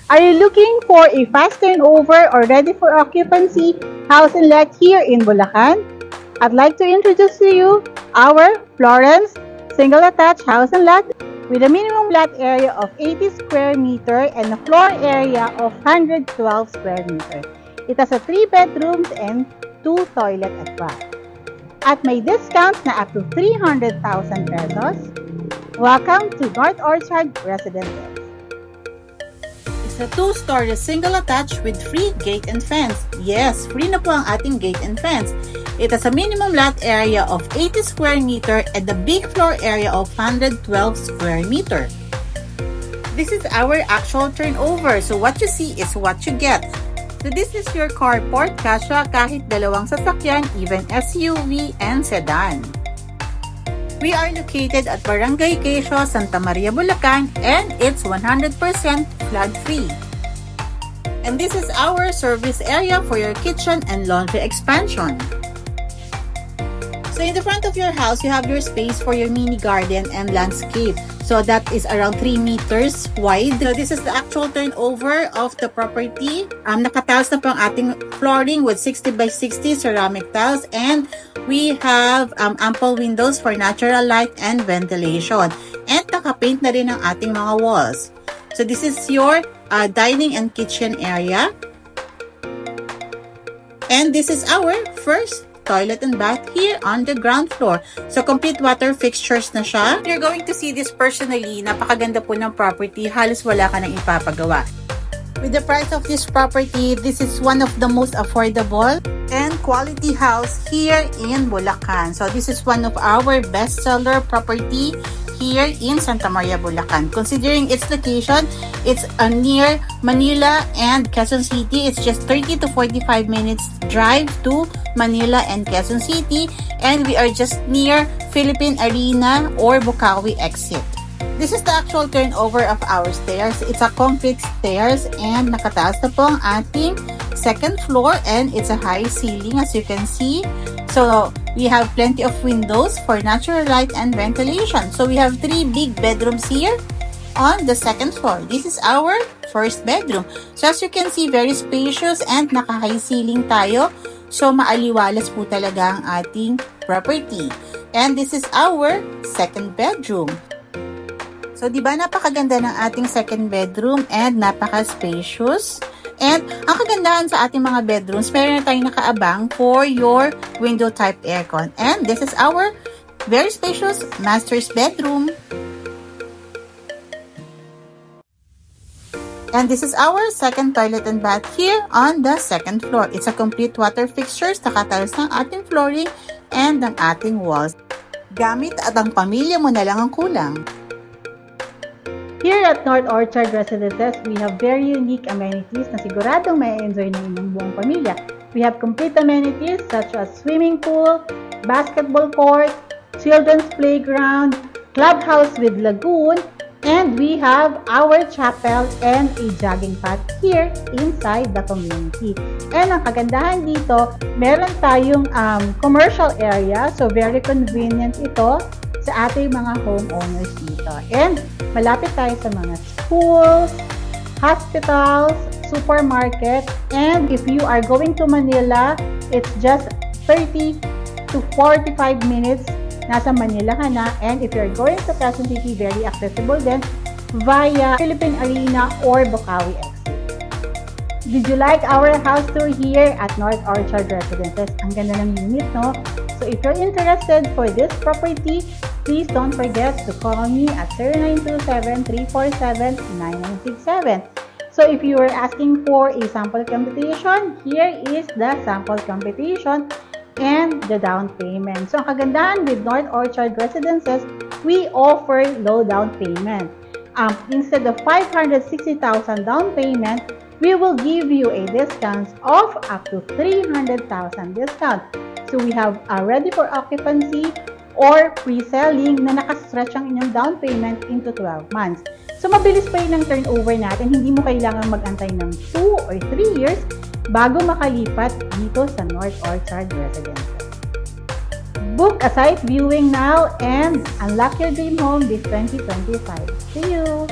Are you looking for a fast turnover or ready for occupancy house and lot here in Bulacan? I'd like to introduce to you our Florence single attached house and lot with a minimum lot area of 80 square meter and a floor area of 112 square meter. It has a 3 bedrooms and 2 toilet at bath. At may discounts na up to 300,000 pesos. Welcome to North Orchard Residences. It's a 2-story single attached with free gate and fence. Yes, free na po ang ating gate and fence. It has a minimum lot area of 80 square meter and a big floor area of 112 square meter. This is our actual turnover. So what you see is what you get. So this is your carport, kasya kahit dalawang sasakyan, even SUV and sedan. We are located at Barangay Quezon, Santa Maria, Bulacan, and it's 100% flood-free. And this is our service area for your kitchen and laundry expansion. So in the front of your house, you have your space for your mini garden and landscape. So that is around 3 meters wide. So this is the actual turnover of the property. Nakatiles na po ang ating flooring with 60 by 60 ceramic tiles, and we have ample windows for natural light and ventilation. And nakapaint na rin ang ating mga walls. So this is your dining and kitchen area. And this is our first toilet and bath here on the ground floor. So, complete water fixtures na siya. You're going to see this personally. Napakaganda po ng property. Halos wala ka nang ipapagawa. With the price of this property, this is one of the most affordable and quality house here in Bulacan. So, this is one of our bestseller property here in Santa Maria, Bulacan. Considering its location, it's near Manila and Quezon City. It's just 30 to 45 minutes drive to Manila and Quezon City, and we are just near Philippine Arena or Bukawi exit. This is the actual turnover of our stairs. It's a concrete stairs and nakataas na po ang ating second floor, and it's a high ceiling as you can see. So we have plenty of windows for natural light and ventilation. So we have 3 big bedrooms here on the second floor. This is our first bedroom. So as you can see, very spacious and naka-high ceiling tayo. So maaliwalas po talaga ang ating property. And this is our second bedroom. So, di ba napakaganda ng ating second bedroom and napaka-spacious. And ang kagandahan sa ating mga bedrooms, meron na tayong nakaabang for your window type aircon. And this is our very spacious master's bedroom. And this is our second toilet and bath here on the second floor. It's a complete water fixtures, nakatiles ng ating flooring and ng ating walls. Gamit at ang pamilya mo na lang ang kulang. Here at North Orchard Residences, we have very unique amenities na siguradong may enjoy ng inyong buong pamilya. We have complete amenities such as swimming pool, basketball court, children's playground, clubhouse with lagoon, and we have our chapel and a jogging path here inside the community. And ang kagandahan dito, meron tayong commercial area, so very convenient ito sa ating mga homeowners dito. And malapit tayo sa mga schools, hospitals, supermarket, and if you are going to Manila, it's just 30 to 45 minutes nasa Manila ka na. And if you're going to Quezon City, very accessible din via Philippine Arena or Bukawi exit. Did you like our house tour here at North Orchard Residences? Ang ganda ng unit, no? So if you're interested for this property, please don't forget to call me at 0927-347-9967. So if you are asking for a sample computation, here is the sample computation and the down payment. So ang kagandahan with North Orchard Residences, we offer low down payment. Instead of 560,000 down payment, we will give you a discount of up to 300,000 discount. So we have ready for occupancy or pre-selling na nakastretch ang inyong down payment into 12 months. So mabilis pa yun ang turnover natin. Hindi mo kailangan mag-antay ng 2 or 3 years bago makalipat dito sa North Orchard Residences. Book a site viewing now and unlock your dream home this 2025. See you!